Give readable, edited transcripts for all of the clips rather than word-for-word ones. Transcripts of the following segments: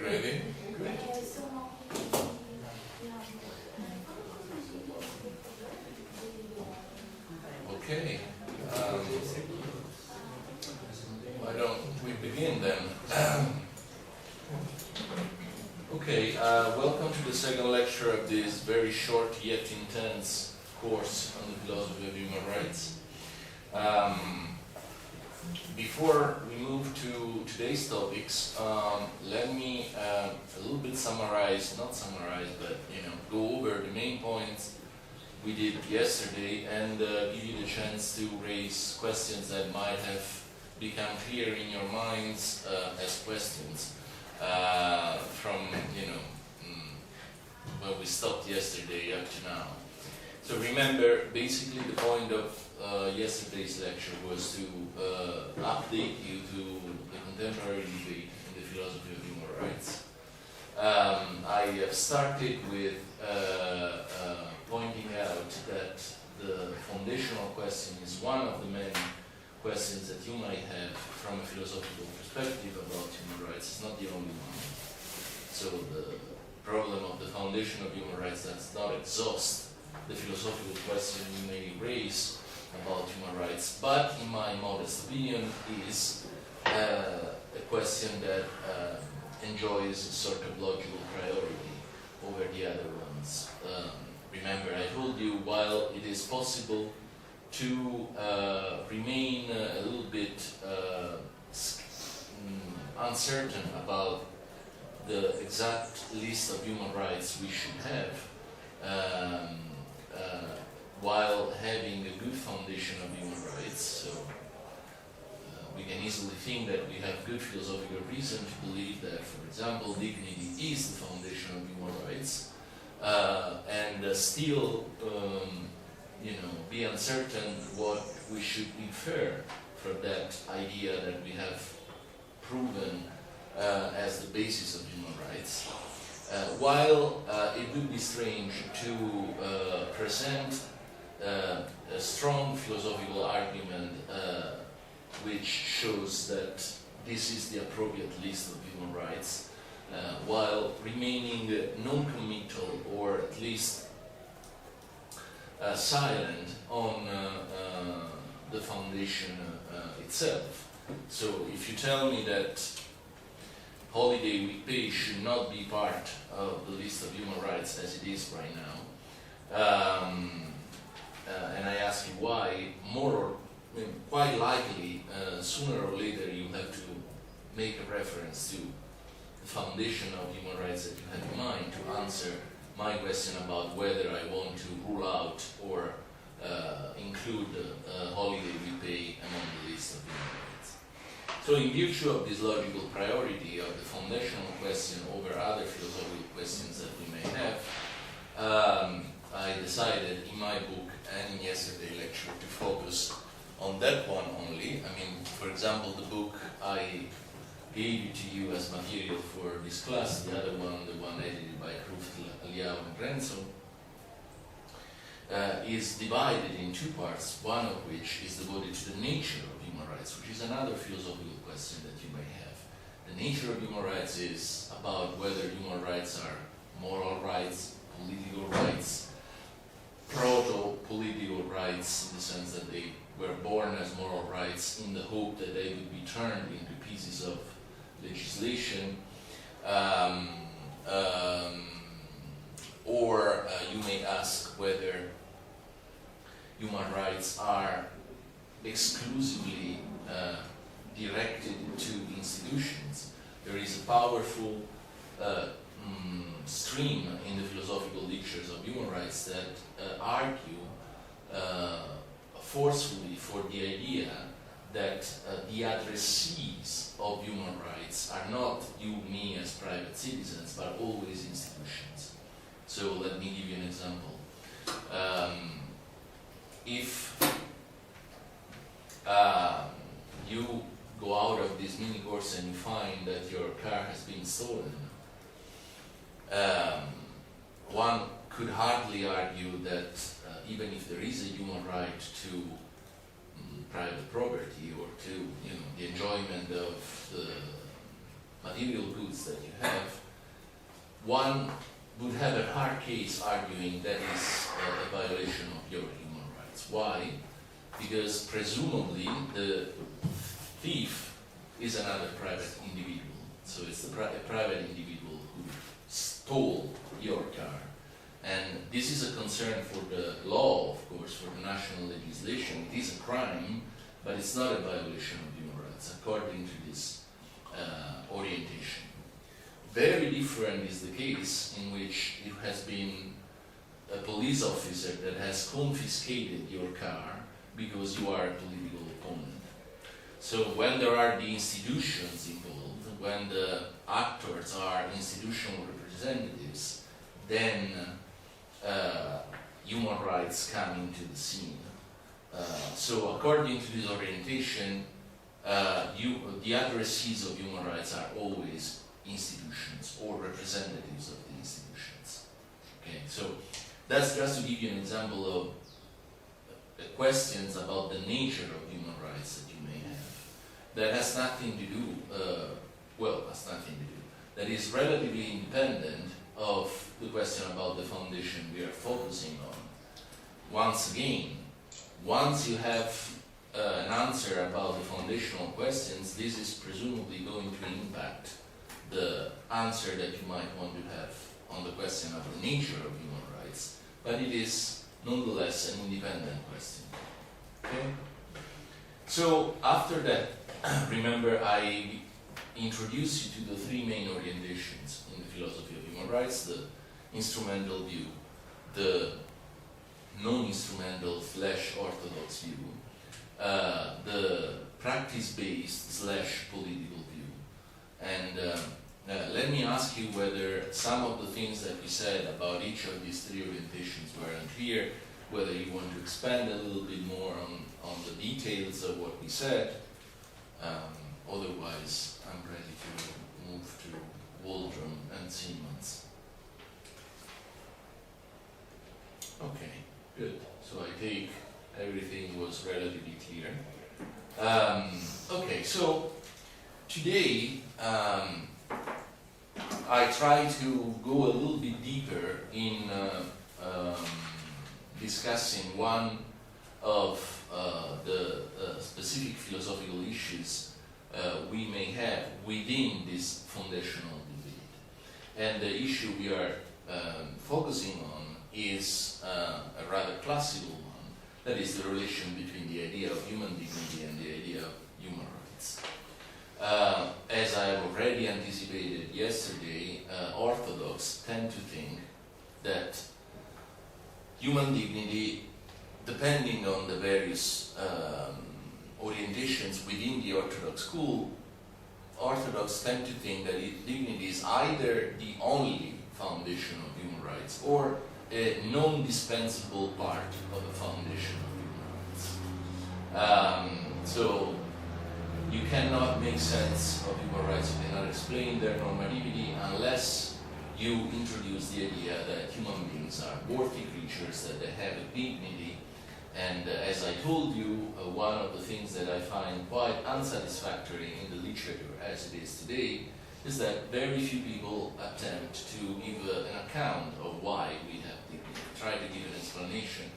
Ready? Good. Okay. Why don't we begin then? Okay, welcome to the second lecture of this very short yet intense course on the philosophy of human rights. Before we move to today's topics, let me a little bit but go over the main points we did yesterday and give you the chance to raise questions that might have become clear in your minds as questions from when we stopped yesterday up to now. So remember, basically the point of yesterday's lecture was to update you to the contemporary debate in the philosophy of human rights. I have started with pointing out that the foundational question is one of the many questions that you might have from a philosophical perspective about human rights. It's not the only one. So the problem of the foundation of human rights does not exhaust the philosophical question you may raise about human rights, but in my modest opinion is a question that enjoys a sort of logical priority over the other ones. Remember, I told you, while it is possible to remain a little bit uncertain about the exact list of human rights we should have, while having a good foundation of human rights, so we can easily think that we have good philosophical reason to believe that, for example, dignity is the foundation of human rights, and still, be uncertain what we should infer from that idea that we have proven as the basis of human rights. While it would be strange to present a strong philosophical argument which shows that this is the appropriate list of human rights, while remaining non-committal or at least silent on the foundation itself. So if you tell me that holiday week pay should not be part of the list of human rights as it is right now, and I ask you why, quite likely, sooner or later you have to make a reference to the foundation of human rights that you have in mind to answer my question about whether I want to rule out or include holiday week pay among the list of human rights. So in virtue of this logical priority of the foundational question over other philosophical questions that we may have, I decided in my book and in yesterday's lecture to focus on that one only. I mean, for example, the book I gave to you as material for this class, the other one, the one edited by Ruft, Liao, and Renzo, is divided in two parts, one of which is devoted to the nature of human rights, which is another philosophical question that you may have. The nature of human rights is about whether human rights are moral rights, political rights, proto-political rights, in the sense that they were born as moral rights in the hope that they would be turned into pieces of legislation, or you may ask whether human rights are exclusively directed to institutions. There is a powerful stream in the philosophical lectures of human rights that argue forcefully for the idea that the addressees of human rights are not you, me as private citizens, but always institutions. So let me give you an example. If you go out of this mini course and you find that your car has been stolen, one could hardly argue that even if there is a human right to private property or to the enjoyment of the material goods that you have, one would have a hard case arguing that is a violation of your human rights. Why? Because presumably the thief is another private individual. So it's a private individual who stole your car. And this is a concern for the law, of course, for the national legislation. It is a crime, but it's not a violation of human rights, according to this orientation. Very different is the case in which it has been a police officer that has confiscated your car because you are a political opponent. So when there are the institutions involved, when the actors are institutional representatives, then human rights come into the scene. So according to this orientation, the addressees of human rights are always institutions or representatives of the institutions. Okay, so that's just to give you an example of questions about the nature of human rights that you may have. That has nothing to do, that is relatively independent of the question about the foundation we are focusing on. Once again, once you have an answer about the foundational questions, this is presumably going to impact the answer that you might want to have on the question of the nature of human rights, but it is nonetheless an independent question. Okay? So after that, remember I introduced you to the three main orientations in the philosophy of human rights: the instrumental view, the non-instrumental / orthodox view, the practice-based / political view. And let me ask you whether some of the things that we said about each of these three orientations were unclear, whether you want to expand a little bit more on the details of what we said. Otherwise, I'm ready to move to Waldron and Siemens. Okay, good. So I take everything was relatively clear. Okay, so today I try to go a little bit deeper in discussing one of the specific philosophical issues we may have within this foundational debate. And the issue we are focusing on is a rather classical one, that is the relation between the idea of human dignity and the idea of human rights. As I have already anticipated yesterday, Orthodox tend to think that human dignity, depending on the various orientations within the Orthodox school, Orthodox tend to think that dignity is either the only foundation of human rights or a non-dispensable part of the foundation of human rights. So you cannot make sense of human rights, you cannot explain their normativity unless you introduce the idea that human beings are worthy creatures, that they have a dignity. And as I told you, one of the things that I find quite unsatisfactory in the literature as it is today is that very few people attempt to give an account of why we have dignity, try to give an explanation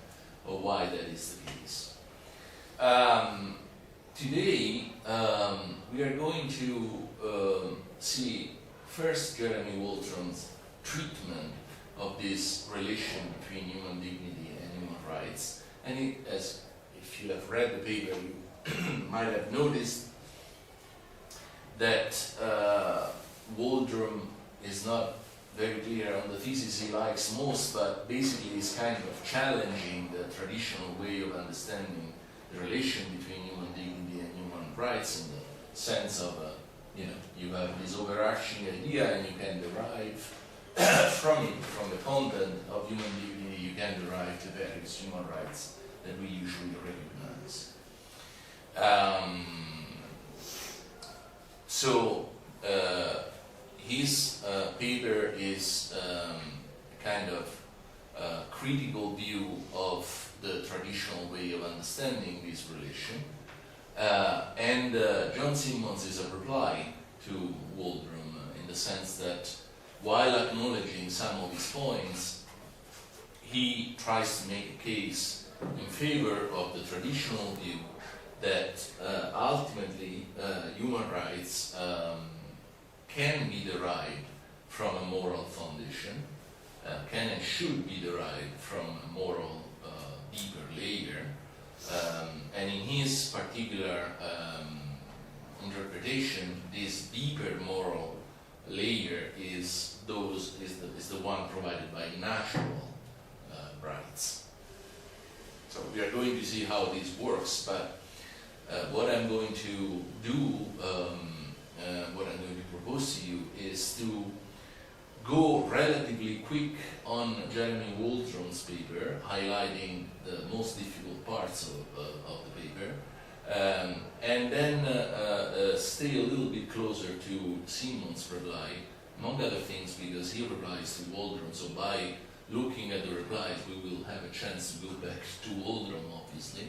of why that is the case. Today, we are going to see first Jeremy Waldron's treatment of this relation between human dignity and human rights. And it, as if you have read the paper, you might have noticed that Waldron is not very clear on the thesis he likes most, but basically is kind of challenging the traditional way of understanding the relation between human dignity and human rights, in the sense of, you have this overarching idea and you can derive from it, from the content of human dignity, you can derive the various human rights that we usually recognize. His paper is kind of critical view of the traditional way of understanding this relation. And John Simmons is a reply to Waldron in the sense that while acknowledging some of his points, he tries to make a case in favor of the traditional view that ultimately human rights can be derived from a moral foundation, can and should be derived from a moral deeper layer, and in his particular interpretation, this deeper moral layer is the one provided by natural rights. So we are going to see how this works, but what I'm going to do, what I'm going to propose to you is to go relatively quick on Jeremy Waldron's paper, highlighting the most difficult parts of the paper, and then stay a little bit closer to Simon's reply, among other things because he replies to Waldron, so by looking at the replies we will have a chance to go back to Waldron, obviously.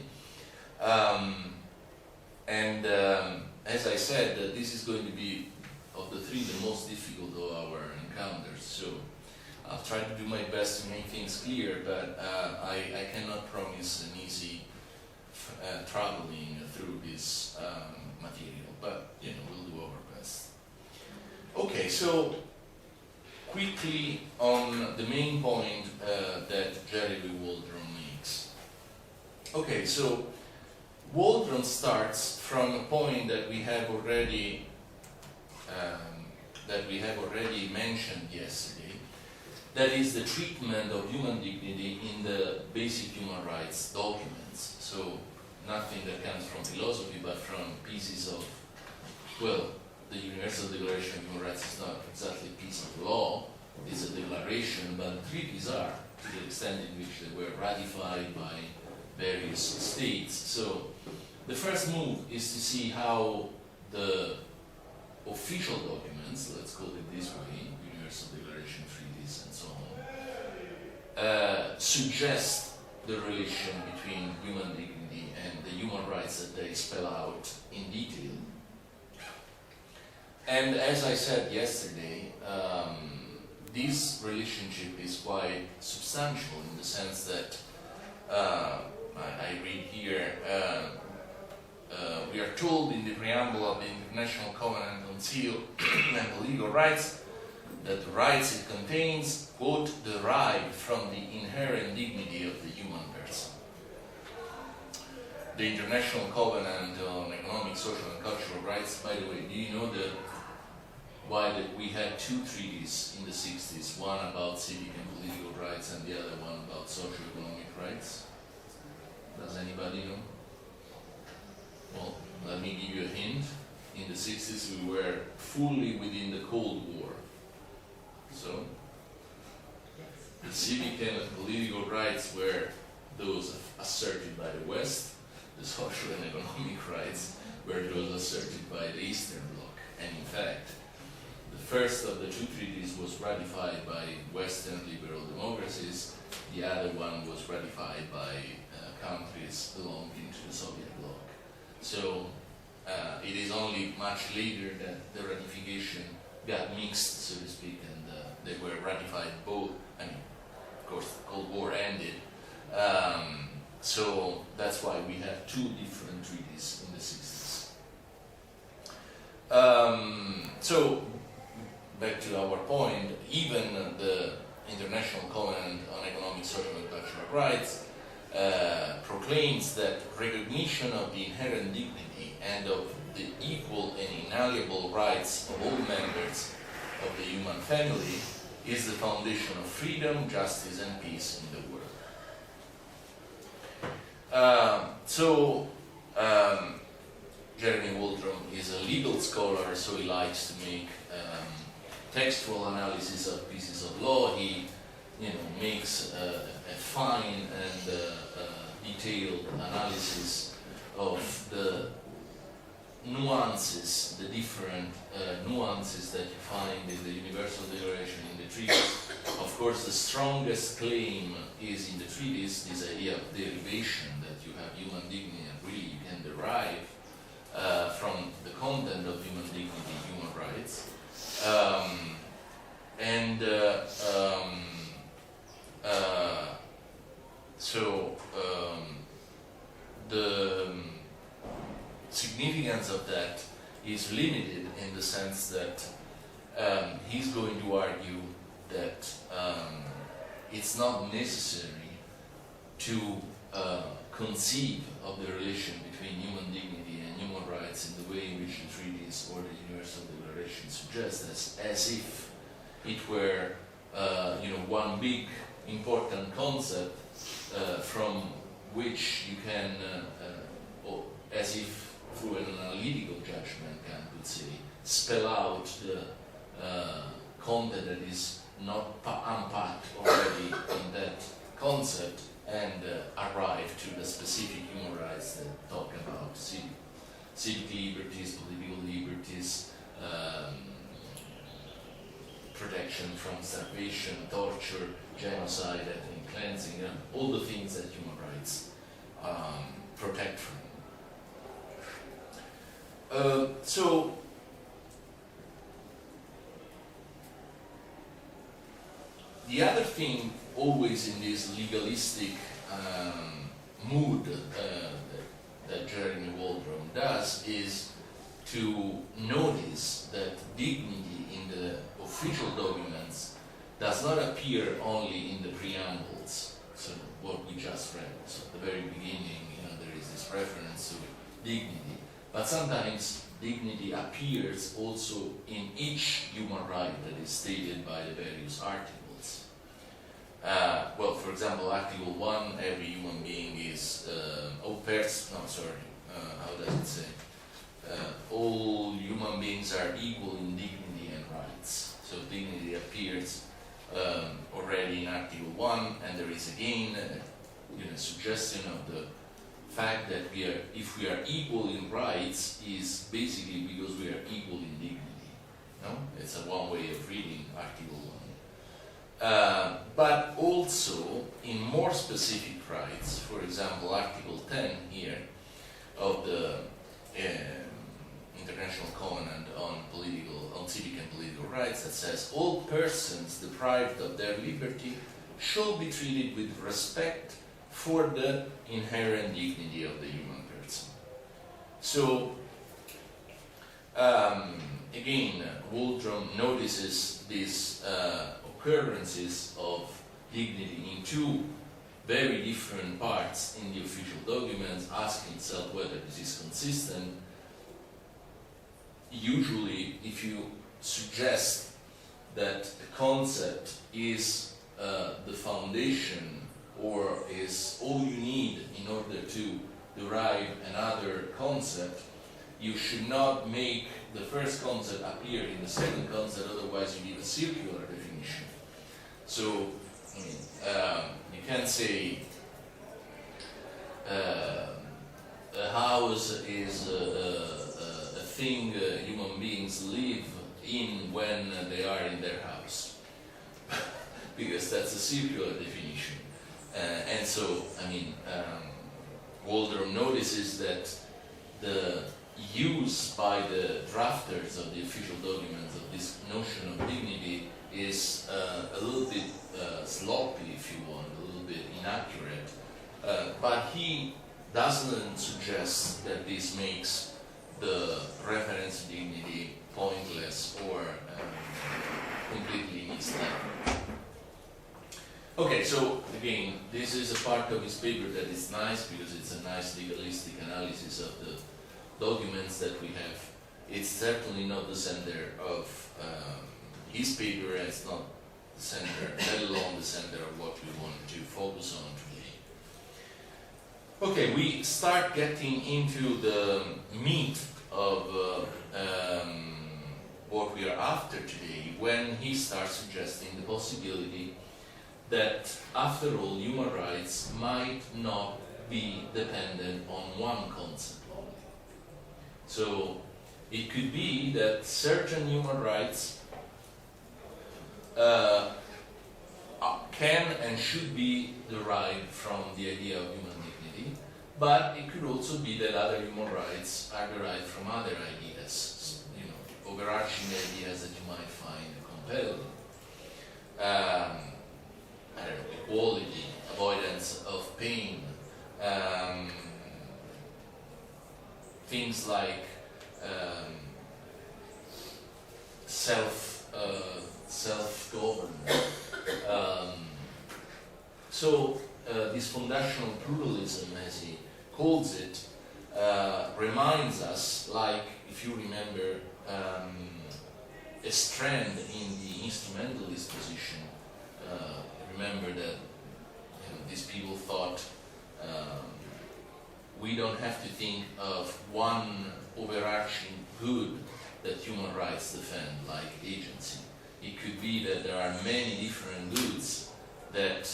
As I said, this is going to be, of the three, the most difficult of our encounters, so I'll try to do my best to make things clear, but I cannot promise an easy traveling through this material, but we'll do our best. Okay, so quickly on the main point that Jeremy Waldron makes. Okay, so Waldron starts from a point that we have already mentioned yesterday. That is the treatment of human dignity in the basic human rights documents. So nothing that comes from philosophy, but from pieces of, well, the Universal Declaration of Human Rights is not exactly a piece of law, it's a declaration, but treaties are, to the extent in which they were ratified by various states. So the first move is to see how the official documents, let's call it this way, Universal Declaration, treaties, and so on, suggest the relation between human dignity and the human rights that they spell out in detail. And as I said yesterday, this relationship is quite substantial in the sense that I read here, we are told in the preamble of the International Covenant on Civil and Legal Rights that the rights it contains, quote, derive from the inherent dignity of the human person. The International Covenant on Economic, Social and Cultural Rights, by the way, do you know why we had two treaties in the 60s, one about civic and political rights and the other one about socio-economic rights? Does anybody know? Well, let me give you a hint. In the 60s we were fully within the Cold War. So, the civic and political rights were those asserted by the West, the social and economic rights were those asserted by the Eastern Bloc. And in fact, the first of the two treaties was ratified by Western liberal democracies, the other one was ratified by countries belonging to the Soviet bloc. So it is only much later that the ratification got mixed, so to speak, and they were ratified both. I mean, of course, the Cold War ended, so that's why we have two different treaties in the 60s. So, back to our point, even the International Covenant on Economic, Social and Cultural Rights proclaims that recognition of the inherent dignity and of the equal and inalienable rights of all members of the human family is the foundation of freedom, justice and peace in the world. Jeremy Waldron is a legal scholar, so he likes to make textual analysis of pieces of law. He makes a fine and detailed analysis of the nuances, the different nuances that you find in the Universal Declaration in the treaties. Of course, the strongest claim is in the treaties, this idea of derivation, that you have human dignity and really you can derive from the content of human dignity, human rights. And is limited in the sense that he's going to argue that it's not necessary to conceive of the relation between human dignity and human rights in the way in which the treaties or the Universal Declaration suggest, as if it were one big important concept from which you can, or as if through an analytical judgment, Kant would say, spell out the content that is not unpacked already in that concept and arrive to the specific human rights that talk about civic liberties, political liberties, protection from starvation, torture, genocide, ethnic cleansing, all the things that human rights protect from. So the other thing, always in this legalistic mood that Jeremy Waldron does, is to notice that dignity in the official documents does not appear only in the preambles, so what we just read. So at the very beginning, there is this reference to dignity, but sometimes dignity appears also in each human right that is stated by the various articles. Well, for example, Article 1, every human being is, how does it say? All human beings are equal in dignity and rights. So dignity appears already in Article 1, and there is again a suggestion of the fact that if we are equal in rights is basically because we are equal in dignity. No? It's one way of reading Article 1. But also in more specific rights, for example, Article 10 here of the International Covenant on civic and political rights, that says all persons deprived of their liberty shall be treated with respect for the inherent dignity of the human person. So again, Waldron notices these occurrences of dignity in two very different parts in the official documents, asking itself whether this is consistent. Usually, if you suggest that a concept is the foundation or is all you need in order to derive another concept, you should not make the first concept appear in the second concept, otherwise you give a circular definition. So, you can say a house is a thing human beings live in when they are in their house, because that's a circular definition. And so, Waldron notices that the use by the drafters of the official documents of this notion of dignity is a little bit sloppy, if you want, a little bit inaccurate, but he doesn't suggest that this makes the reference to dignity pointless or completely misled. Okay, so again, this is a part of his paper that is nice because it's a nice legalistic analysis of the documents that we have. It's certainly not the center of his paper, and it's not the center, let alone the center of what we want to focus on today. Okay, we start getting into the meat of what we are after today when he starts suggesting the possibility that, after all, human rights might not be dependent on one concept only. So, it could be that certain human rights can and should be derived from the idea of human dignity, but it could also be that other human rights are derived from other ideas, overarching ideas that you might find compelling. Equality, avoidance of pain, things like government. So this foundational pluralism, as he calls it, reminds us, like, if you remember, a strand in the instrumentalist position. Remember that these people thought we don't have to think of one overarching good that human rights defend, like agency. It could be that there are many different goods that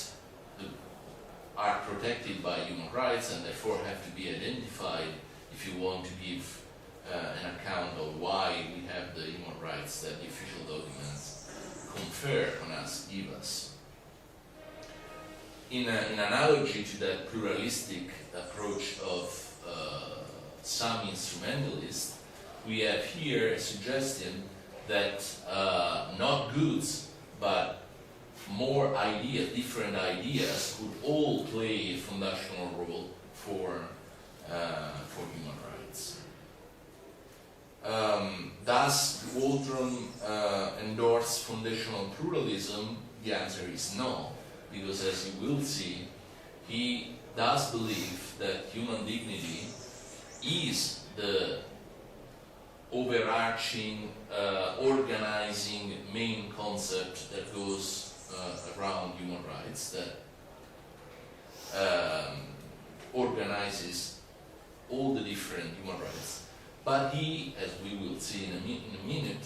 are protected by human rights and therefore have to be identified if you want to give an account of why we have the human rights that the official documents confer on us, give us. In analogy to that pluralistic approach of some instrumentalists, we have here a suggestion that not goods, but more ideas, different ideas, could all play a foundational role for human rights. Does Waldron endorse foundational pluralism? The answer is no, because as you will see, he does believe that human dignity is the overarching, organizing main concept that goes around human rights, that organizes all the different human rights. But he, as we will see in a minute,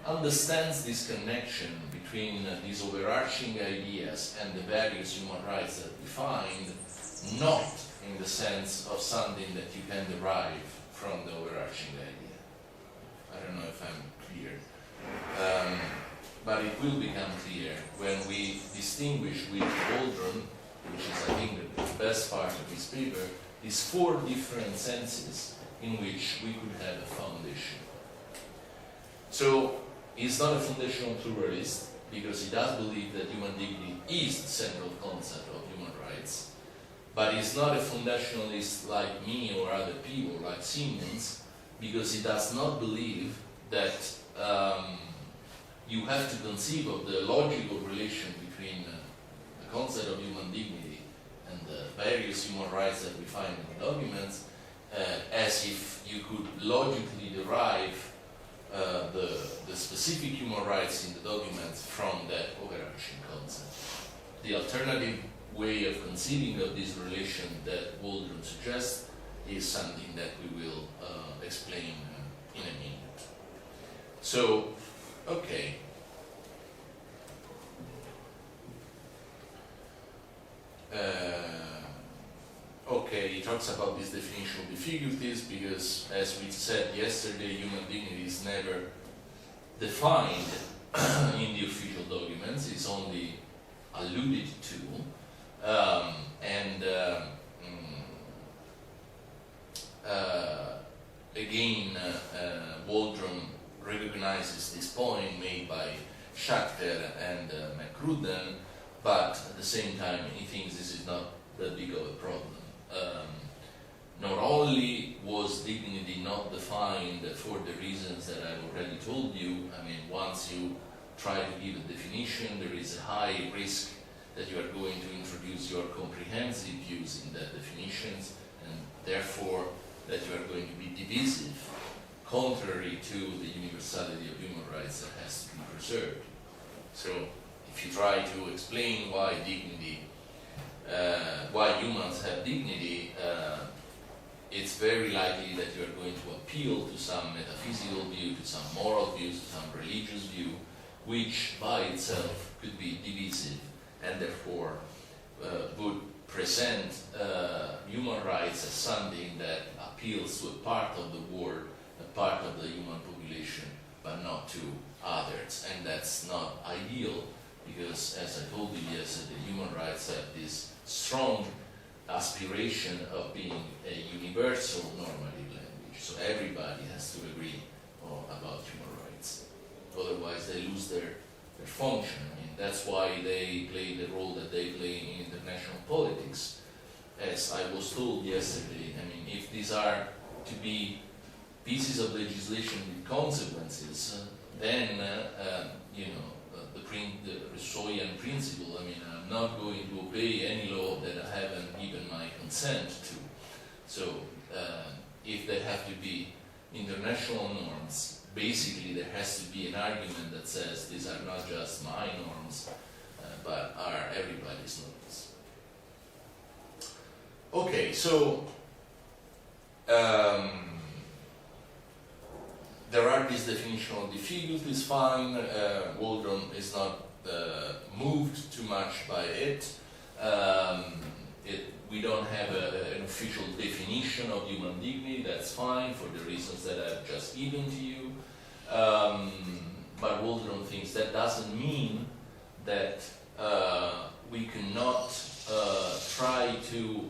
understands this connection between these overarching ideas and the various human rights that we find, not in the sense of something that you can derive from the overarching idea. I don't know if I'm clear. But it will become clear when we distinguish with Waldron, which is, I think, the best part of his paper, these four different senses in which we could have a foundation. So, he's not a foundational pluralist, because he does believe that human dignity is the central concept of human rights, but he's not a foundationalist like me or other people, like Siemens, because he does not believe that you have to conceive of the logical relation between the concept of human dignity and the various human rights that we find in the documents as if you could logically derive the specific human rights in the documents from that overarching concept. The alternative way of conceiving of this relation that Waldron suggests is something that we will explain in a minute. So, okay. Okay, he talks about this definition of difficulties because, as we said yesterday, human dignity is never defined in the official documents, it's only alluded to. Again, Waldron recognizes this point made by Schachter and McCrudden, but at the same time he thinks this is not that big of a problem. Not only was dignity not defined for the reasons that I've already told you, I mean, once you try to give a definition, there is a high risk that you are going to introduce your comprehensive views in that definitions, and therefore that you are going to be divisive, contrary to the universality of human rights that has to be preserved. So, if you try to explain why dignity, why humans have dignity, it's very likely that you are going to appeal to some metaphysical view, to some moral view, to some religious view, which by itself could be divisive and therefore would present human rights as something that appeals to a part of the world, a part of the human population, but not to others. And that's not ideal because, as I told you yesterday, human rights have this strong aspiration of being a universal normative language. So everybody has to agree about human rights. Otherwise they lose their function. I mean, that's why they play the role that they play in international politics. As I was told yesterday, I mean, if these are to be pieces of legislation with consequences, then the principle. I mean, I'm not going to obey any law that I haven't given my consent to. So, if there have to be international norms, basically there has to be an argument that says these are not just my norms, but are everybody's norms. Okay, so there are these definitional difficulties, fine. Waldron is not moved too much by it. We don't have an official definition of human dignity, that's fine for the reasons that I've just given to you. But Waldron thinks that doesn't mean that we cannot try to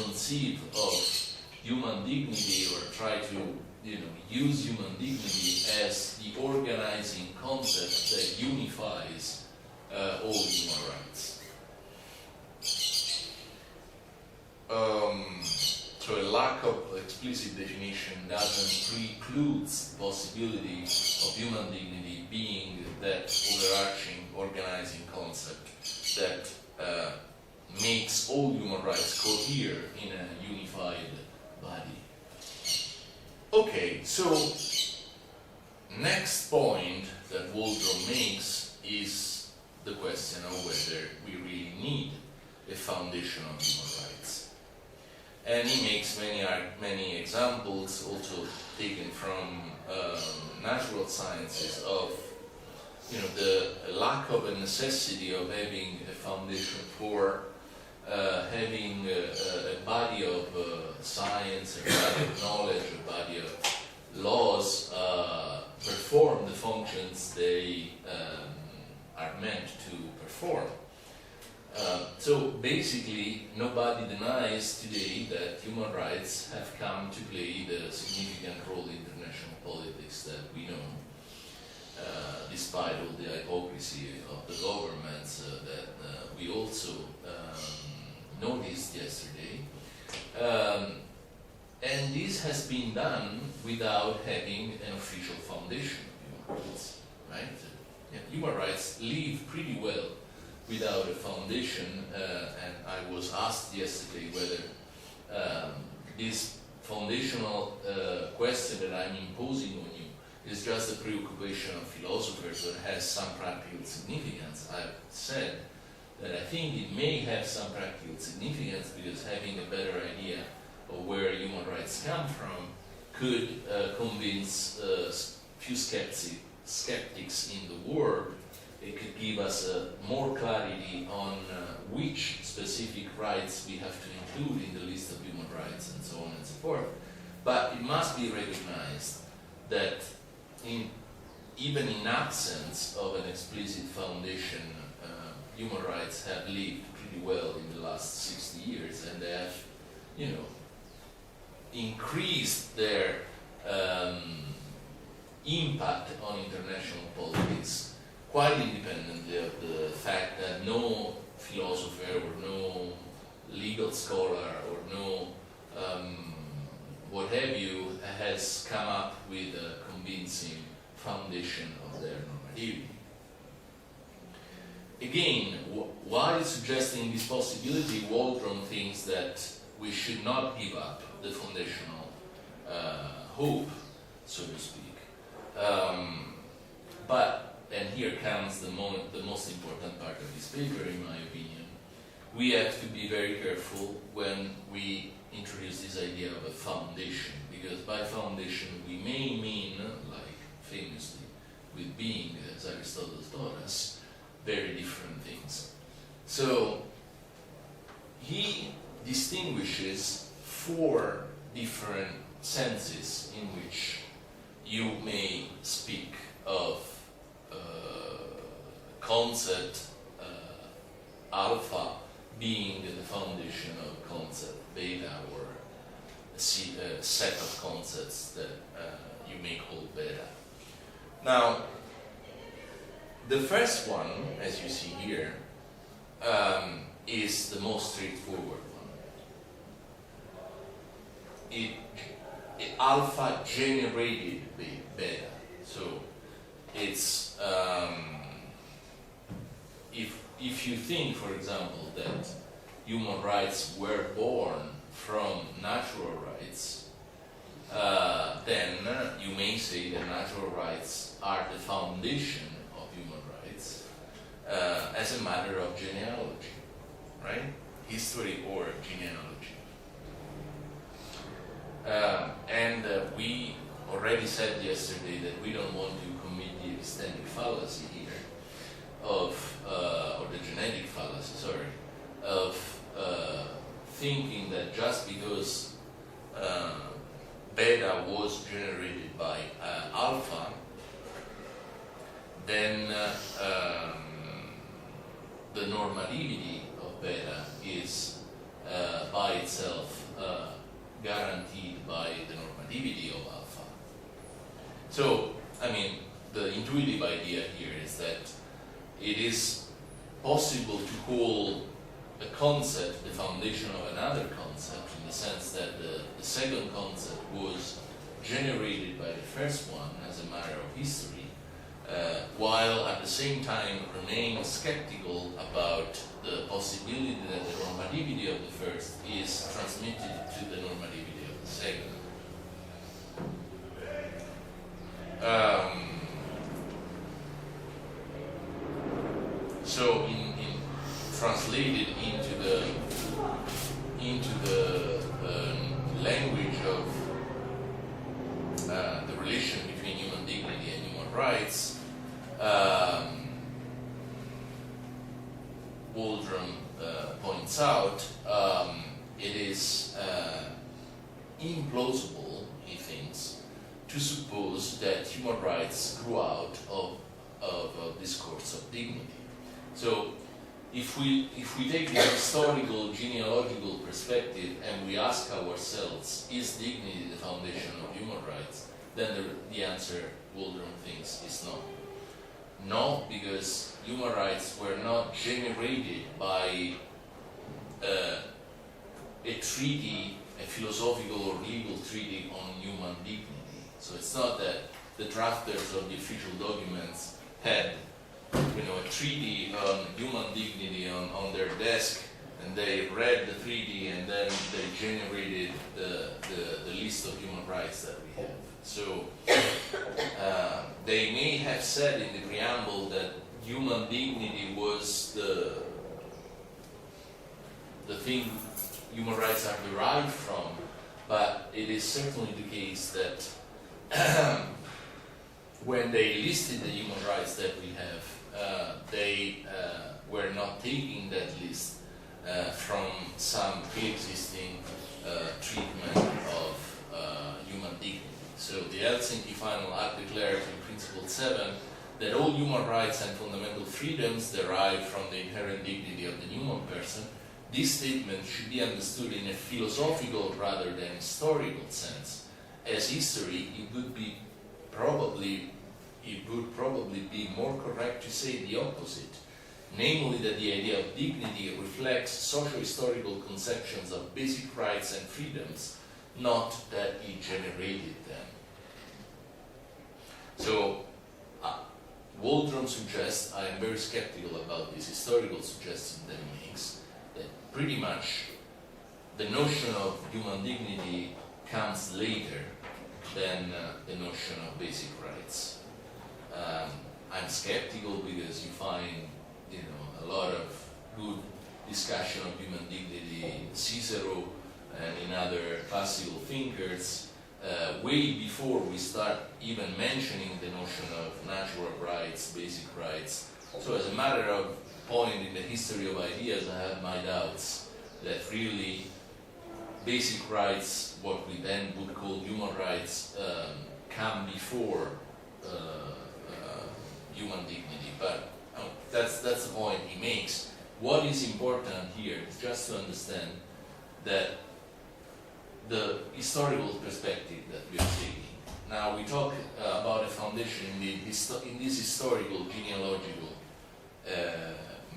conceive of human dignity or try to use human dignity as the organizing concept that unifies all human rights. So a lack of explicit definition doesn't preclude the possibility of human dignity being that overarching organizing concept that makes all human rights cohere in a unified body. Okay, so next point that Waldron makes is the question of whether we really need a foundation of human rights. And he makes many examples, also taken from natural sciences, of the lack of a necessity of having a foundation for having a body of science, a body of knowledge, a body of laws perform the functions they are meant to perform. So basically, nobody denies today that human rights have come to play the significant role in international politics that we know, despite all the hypocrisy of the governments that we also noticed yesterday. And this has been done without having an official foundation of human rights, right? Human rights live pretty well without a foundation, and I was asked yesterday whether this foundational question that I'm imposing on you is just a preoccupation of philosophers or has some practical significance. I've said that I think it may have some practical significance because having a better idea of where human rights come from could convince few skeptics in the world. It could give us more clarity on which specific rights we have to include in the list of human rights and so on and so forth. But it must be recognized that even in absence of an explicit foundation, human rights have lived pretty well in the last 60 years, and they have, increased their impact on international politics quite independently of the fact that no philosopher or no legal scholar or no what have you has come up with a convincing foundation of their normativity. Again, while suggesting this possibility, Waldron thinks that we should not give up the foundational hope, so to speak. And here comes the most important part of this paper, in my opinion. We have to be very careful when we introduce this idea of a foundation, because by foundation we may mean, like famously with being, as Aristotle taught us, very different things. So he distinguishes 4 different senses in which you may speak of concept alpha being the foundation of concept beta, or a set of concepts that you may call beta. Now, the first one, as you see here, is the most straightforward one. Alpha generated beta. So it's if if you think, for example, that human rights were born from natural rights, then you may say that natural rights are the foundation of human rights as a matter of genealogy, right? History or genealogy. We already said yesterday that we don't want to commit the epistemic fallacy here or the genetic fallacy, sorry, of thinking that just because beta was generated by alpha, then the normativity of beta is by itself guaranteed by the normativity of alpha. So, I mean, the intuitive idea here is that it is possible to call a concept the foundation of another concept, in the sense that the second concept was generated by the first one as a matter of history, while at the same time remaining skeptical about the possibility that the normativity of the first is transmitted to the normativity of the second. So, in translated into the language of the relation between human dignity and human rights, Waldron points out, it is implausible, he thinks, to suppose that human rights grew out of a discourse of dignity. So, if we take the historical genealogical perspective and we ask ourselves, is dignity the foundation of human rights? Then the answer, Waldron thinks, is no. No, because human rights were not generated by a treaty, a philosophical or legal treaty on human dignity. So it's not that the drafters of the official documents had, a treaty on human dignity on their desk, and they read the treaty and then they generated the list of human rights that we have. So they may have said in the preamble that human dignity was the thing human rights are derived from, but it is certainly the case that when they listed the human rights that we have, they were not taking that list from some pre-existing treatment of human dignity. So the Helsinki Final Act declared in Principle 7 that all human rights and fundamental freedoms derive from the inherent dignity of the human person. This statement should be understood in a philosophical rather than historical sense. As history, it would probably be more correct to say the opposite, namely that the idea of dignity reflects socio-historical conceptions of basic rights and freedoms, not that it generated them. So, Waldron suggests, I am very skeptical about this historical suggestion that he makes, that pretty much the notion of human dignity comes later than the notion of basic rights. I'm skeptical because you find, a lot of good discussion of human dignity in Cicero and in other classical thinkers, way before we start even mentioning the notion of natural rights, basic rights. So as a matter of point in the history of ideas, I have my doubts that really basic rights, what we then would call human rights, come before human dignity. But that's the point he makes. What is important here is just to understand that the historical perspective that we are taking. Now we talk about a foundation in this historical genealogical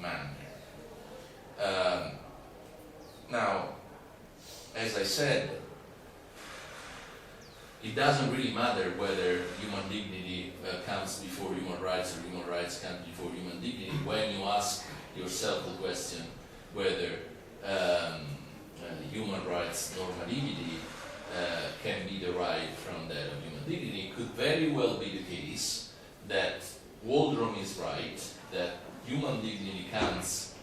manner. Now, as I said, it doesn't really matter whether human dignity comes before human rights or human rights comes before human dignity when you ask yourself the question whether human rights normativity can be derived from that of human dignity. It could very well be the case that Waldron is right, that human dignity comes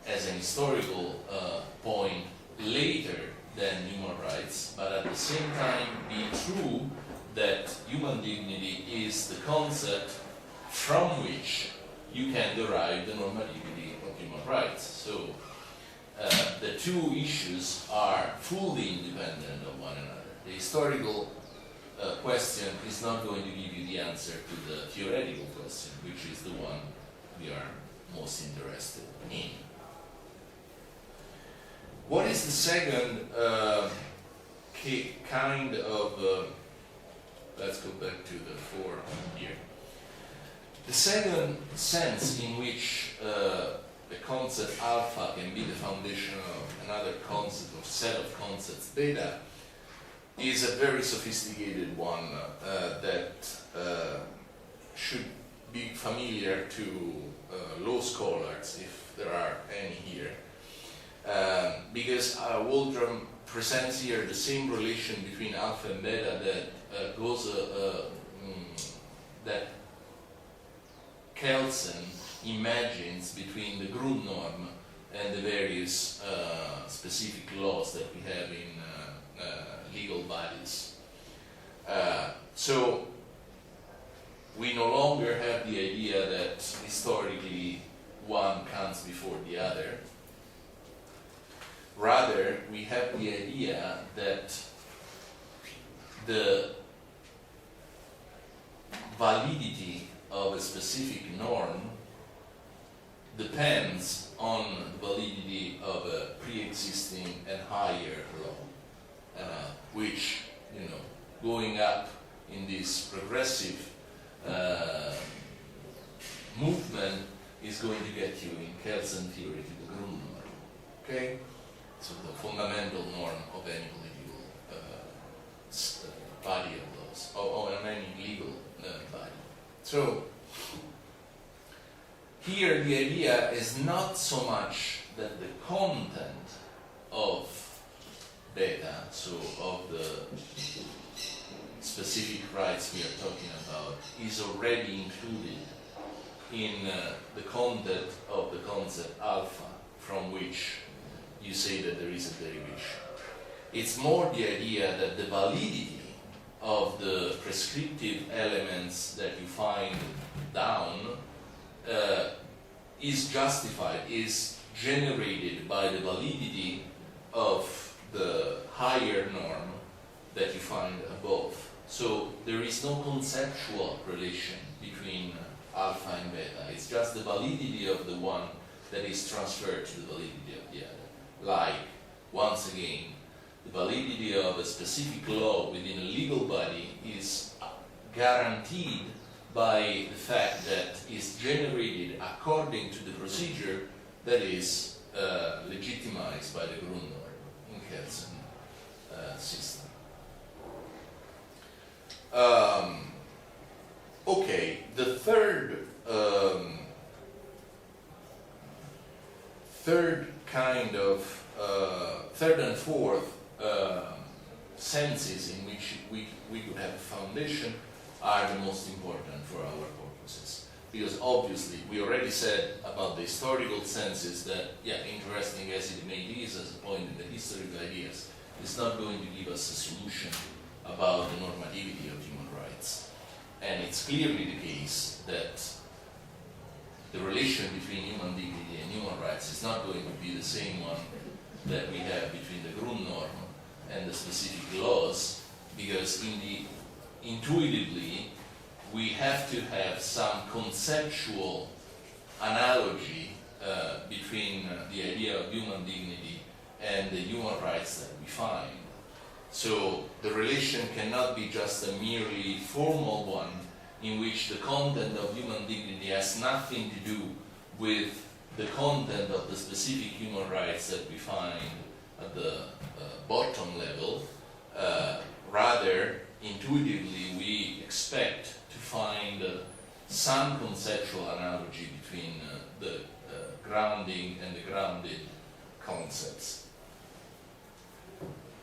as an historical point later than human rights, but at the same time be true that human dignity is the concept from which you can derive the normativity of human rights. So the two issues are fully independent of one another. The historical question is not going to give you the answer to the theoretical question, which is the one we are most interested in. What is the second kind of, let's go back to the four here. The second sense in which the concept alpha can be the foundation of another concept or set of concepts beta is a very sophisticated one that should be familiar to law scholars, if there are any here. Because Waldron presents here the same relation between alpha and beta that goes that Kelsen imagines between the Grundnorm and the various specific laws that we have in legal bodies. So we no longer have the idea that historically one comes before the other. Rather, we have the idea that the validity of a specific norm depends on the validity of a pre-existing and higher law, which, going up in this progressive movement is going to get you in Kelsen theory to the Grundnorm. Okay? So the fundamental norm of any political body of laws, or any legal body. So here the idea is not so much that the content of beta, so of the specific rights we are talking about, is already included in the content of the concept alpha, from which you say that there is a derivation. It's more the idea that the validity of the prescriptive elements that you find down is justified, is generated by the validity of the higher norm that you find above. So there is no conceptual relation between alpha and beta. It's just the validity of the one that is transferred to the validity of the other. Like, once again, the validity of a specific law within a legal body is guaranteed by the fact that it's generated according to the procedure that is legitimized by the Grundnorm in Kelsen system. Okay, the third kind of third and fourth senses in which we could have a foundation are the most important for our purposes. Because obviously, we already said about the historical senses that, interesting as it may be as a point in the history of ideas, it's not going to give us a solution about the normativity of human rights. And it's clearly the case that the relation between human dignity and human rights is not going to be the same one that we have between the Grundnorm and the specific laws, because intuitively we have to have some conceptual analogy between the idea of human dignity and the human rights that we find. So the relation cannot be just a merely formal one in which the content of human dignity has nothing to do with the content of the specific human rights that we find at the bottom level. Rather, intuitively we expect to find some conceptual analogy between the grounding and the grounded concepts.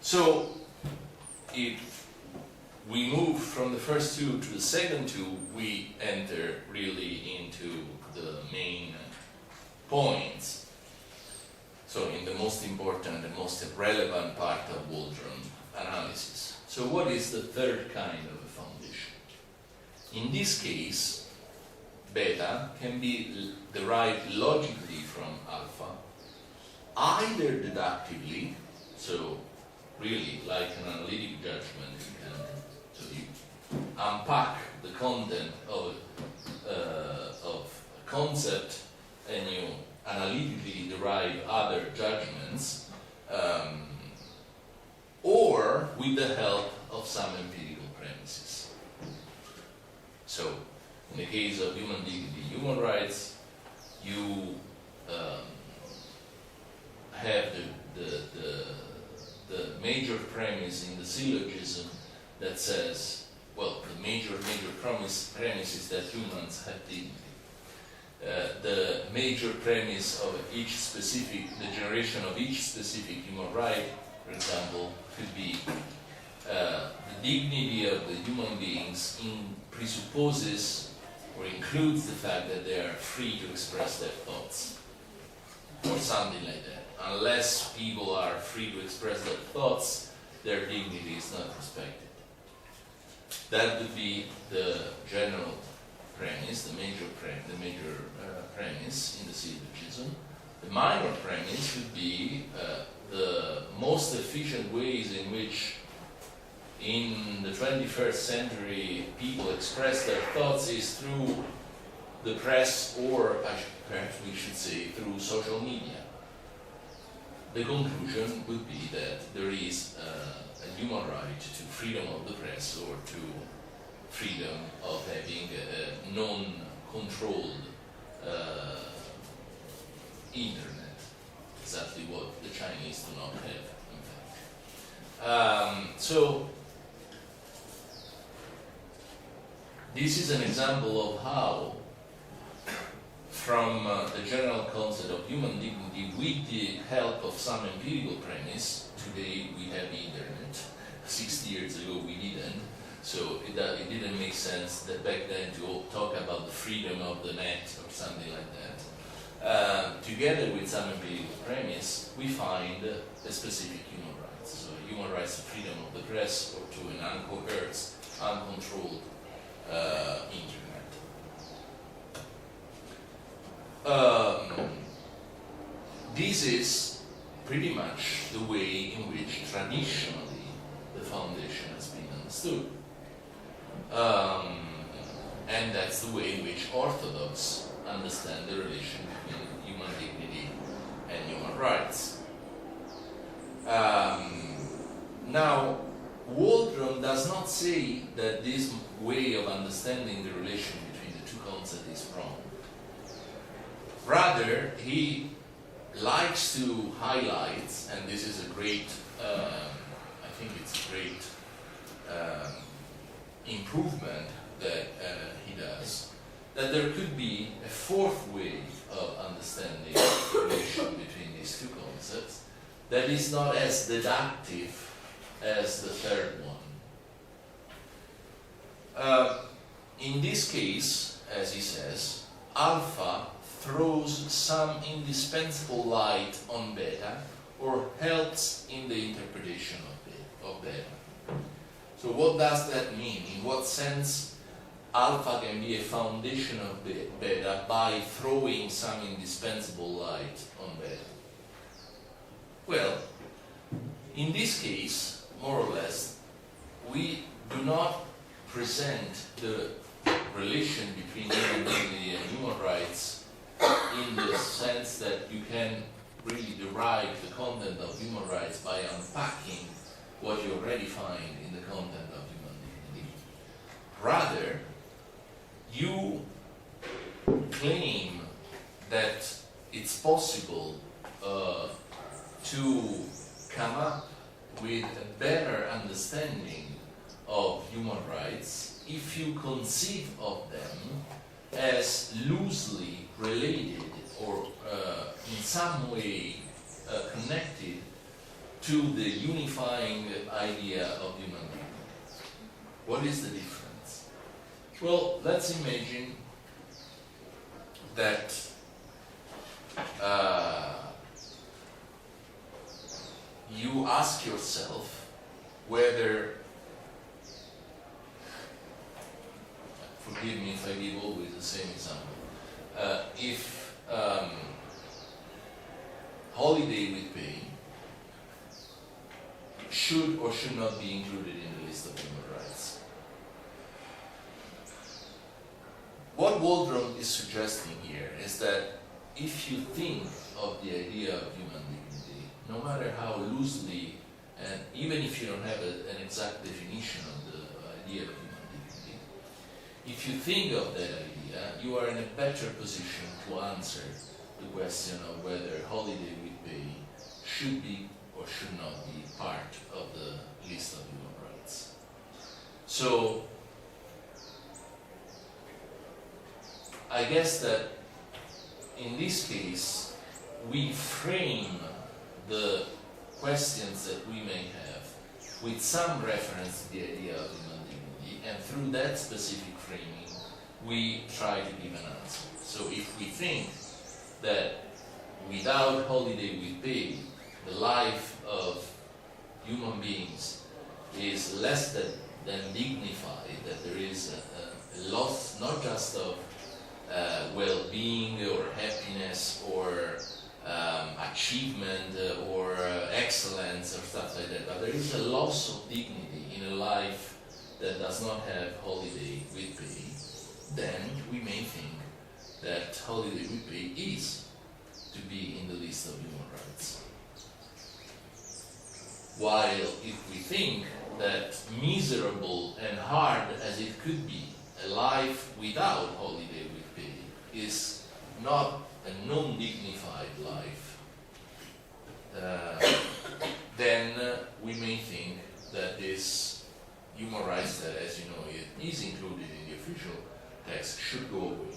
So, if we move from the first two to the second two, we enter really into the main points. So, in the most important and most relevant part of Waldron analysis. So, what is the third kind of a foundation? In this case, beta can be derived logically from alpha, either deductively, so really like an analytic judgment, so you unpack the content of a concept and you analytically derive other judgments, or with the help of some empirical premises. So, in the case of human dignity, human rights, you have the major premise in the syllogism that says, well, the major premise is that humans have dignity. The major premise of each specific, the generation of each specific human right, for example, could be the dignity of the human beings presupposes or includes the fact that they are free to express their thoughts, or something like that. Unless people are free to express their thoughts, their dignity is not respected. That would be the general premise, the major premise in the syllogism. The minor premise would be the most efficient ways in which in the 21st century people express their thoughts is through the press, or perhaps we should say through social media. The conclusion would be that there is a human right to freedom of the press or to freedom of having a non-controlled internet, exactly what the Chinese do not have, in fact. So, this is an example of how, from the general concept of human dignity, with the help of some empirical premise, today we have the internet, 60 years ago we didn't, so it didn't make sense that back then to talk about the freedom of the net or something like that. Together with some empirical premise, we find a specific human rights. So human rights to freedom of the press or to an uncoerced, uncontrolled internet. This is pretty much the way in which traditionally the foundation has been understood. And that's the way in which Orthodox understand the relation between human dignity and human rights. Now, Waldron does not say that this way of understanding the relation between the two concepts is wrong. Rather, he likes to highlight, and this is a great, I think it's a great improvement that he does, that there could be a fourth way of understanding the relation between these two concepts that is not as deductive as the third one. In this case, as he says, alpha throws some indispensable light on beta or helps in the interpretation of beta. So what does that mean? In what sense alpha can be a foundation of beta by throwing some indispensable light on beta? Well, in this case, more or less, we do not present the relation between human dignity and human rights in the sense that you can really derive the content of human rights by unpacking what you already find in the content of human dignity. Rather, you claim that it's possible to come up with a better understanding of human rights if you conceive of them as loosely related or in some way connected to the unifying idea of human dignity. What is the difference? Well, let's imagine that you ask yourself whether, forgive me if I give always the same example, if holiday with pay should or should not be included in the list of human rights. What Waldron is suggesting here is that if you think of the idea of human dignity, no matter how loosely, and even if you don't have an exact definition of the idea of human dignity, if you think of that idea, you are in a better position to answer the question of whether holiday with pay should be or should not be part of the list of human rights. So, I guess that in this case, we frame the questions that we may have with some reference to the idea of human dignity, and through that specific framing, we try to give an answer. So if we think that without holiday with pay, the life of human beings is less than dignified, that there is a loss not just of well-being or happiness or achievement or excellence or stuff like that, but there is a loss of dignity in a life that does not have holiday with pay, then we may think that holiday with pay is to be in the list of human rights. While if we think that miserable and hard as it could be, a life without holiday with pay is not a non-dignified life, then we may think that this human rights that, as you know, it is included in the official text should go away.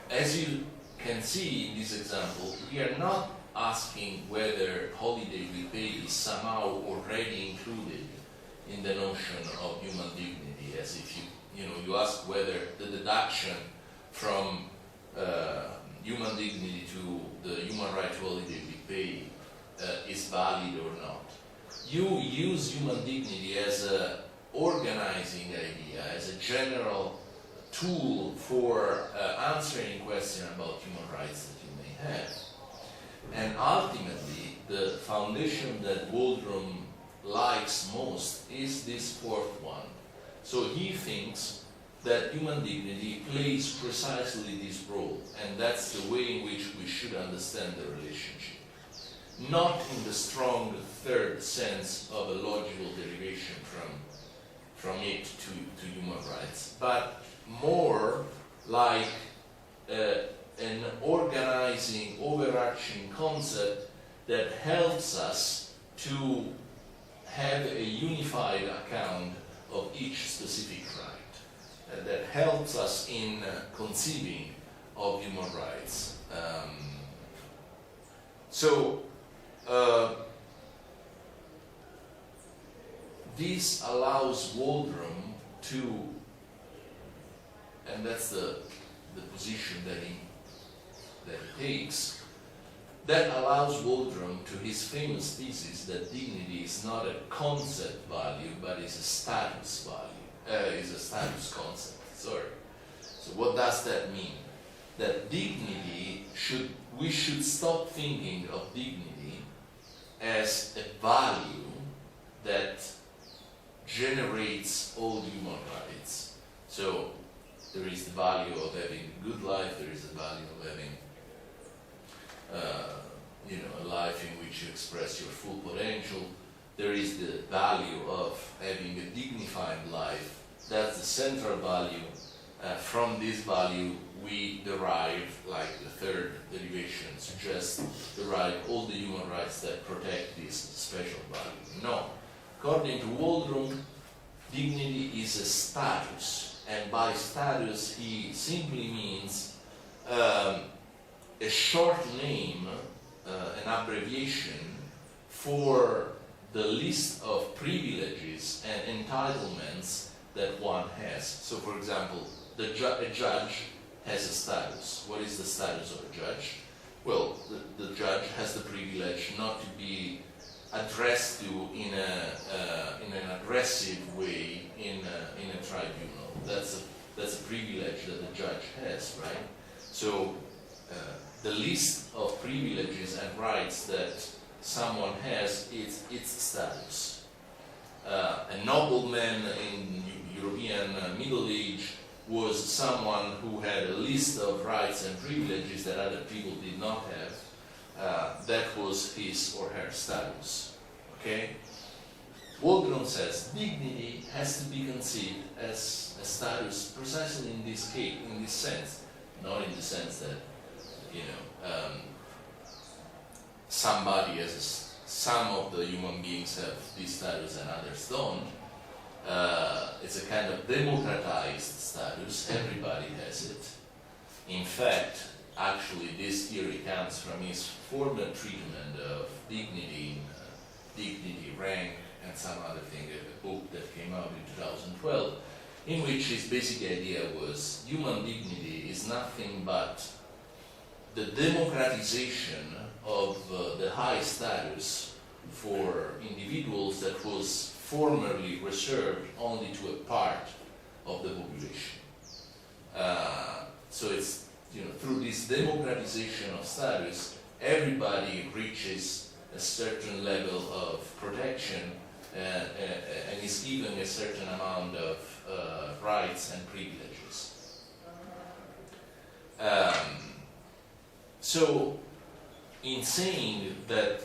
As you can see in this example, we are not asking whether holiday with pay is somehow already included in the notion of human dignity, as if you ask whether the deduction from human dignity to the human right to holiday with pay is valid or not. You use human dignity as an organizing idea, as a general tool for answering questions about human rights that you may have. And ultimately, the foundation that Waldron likes most is this fourth one. So he thinks that human dignity plays precisely this role, and that's the way in which we should understand the relationship. Not in the strong third sense of a logical derivation from it to human rights, but more like an organizing, overarching concept that helps us to have a unified account of each specific right, that helps us in conceiving of human rights. This allows Waldron to, and that's the position that he takes, that allows Waldron to his famous thesis that dignity is not a concept value, but is a status value, is a status concept. Sorry. So what does that mean? That dignity we should stop thinking of dignity as a value that generates all human rights. So there is the value of having a good life, there is the value of having a life in which you express your full potential. There is the value of having a dignified life. That's the central value from this value we derive, like the third derivation suggests, derive all the human rights that protect this special value. No. According to Waldron, dignity is a status, and by status he simply means a short name, an abbreviation for the list of privileges and entitlements that one has. So, for example, a judge has a status. What is the status of a judge? Well, the judge has the privilege not to be addressed to in an aggressive way in a tribunal. That's a privilege that the judge has, right? So the list of privileges and rights that someone has, it's status. A nobleman in European Middle Age was someone who had a list of rights and privileges that other people did not have. That was his or her status. Okay? Waldron says dignity has to be conceived as a status precisely in this case, in this sense, not in the sense that somebody has some of the human beings have this status and others don't. It's a kind of democratized status. Everybody has it. In fact, actually, this theory comes from his former treatment of dignity, rank, and some other thing, a book that came out in 2012, in which his basic idea was human dignity is nothing but the democratization of the high status for individuals that was formerly reserved only to a part of the population. So it's, through this democratization of status, everybody reaches a certain level of protection and is given a certain amount of rights and privileges. So, in saying that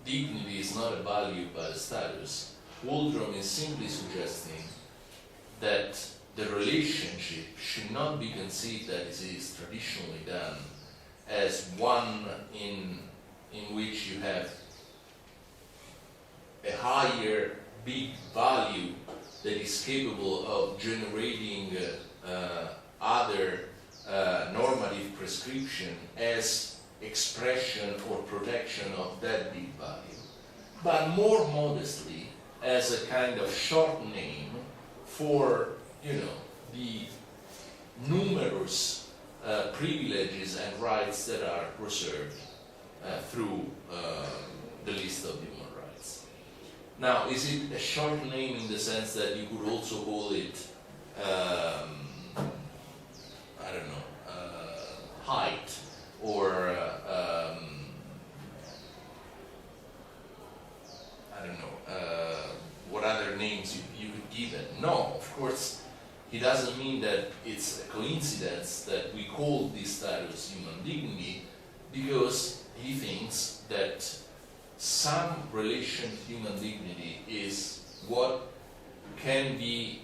dignity is not a value but a status, Waldron is simply suggesting that the relationship should not be conceived as it is traditionally done as one in which you have a higher big value that is capable of generating other normative prescription as expression or protection of that big value, but more modestly as a kind of short name for the numerous privileges and rights that are reserved through the list of human rights. Now, is it a short name in the sense that you could also call it, height, or what other names you could give it? No, of course, he doesn't mean that it's a coincidence that we call this status human dignity, because he thinks that some relation to human dignity is what can be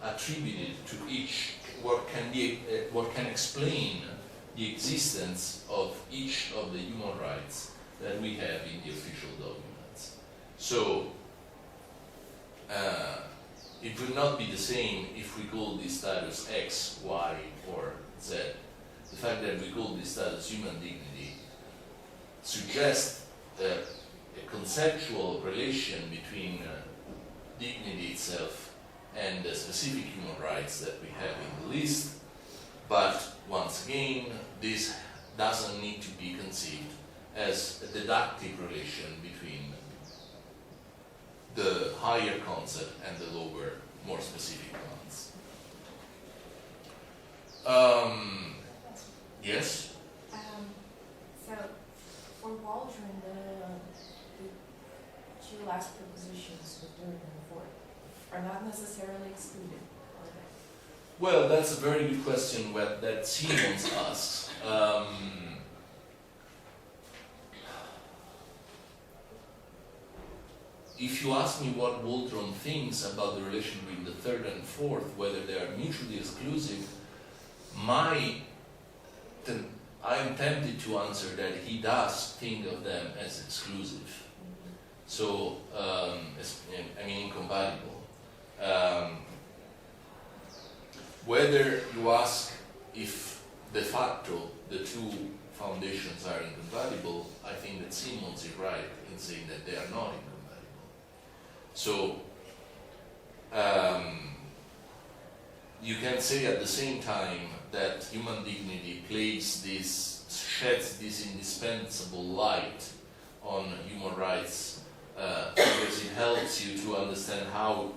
attributed to each, what can explain the existence of each of the human rights that we have in the official documents. So it would not be the same if we call this status X, Y, or Z. The fact that we call this status human dignity suggests a conceptual relation between dignity itself and the specific human rights that we have in the list. But once again, this doesn't need to be conceived as a deductive relation between the higher concept and the lower, more specific ones. Yes? So, for Waldron, the two last propositions, the third and the fourth, are not necessarily excluded, are they? Well, that's a very good question that Siemens asks. if you ask me what Waldron thinks about the relation between the third and fourth, whether they are mutually exclusive, I am tempted to answer that he does think of them as exclusive. So, incompatible. Whether you ask if de facto the two foundations are incompatible, I think that Simmons is right in saying that they are not incompatible. So, you can say at the same time that human dignity sheds this indispensable light on human rights because it helps you to understand how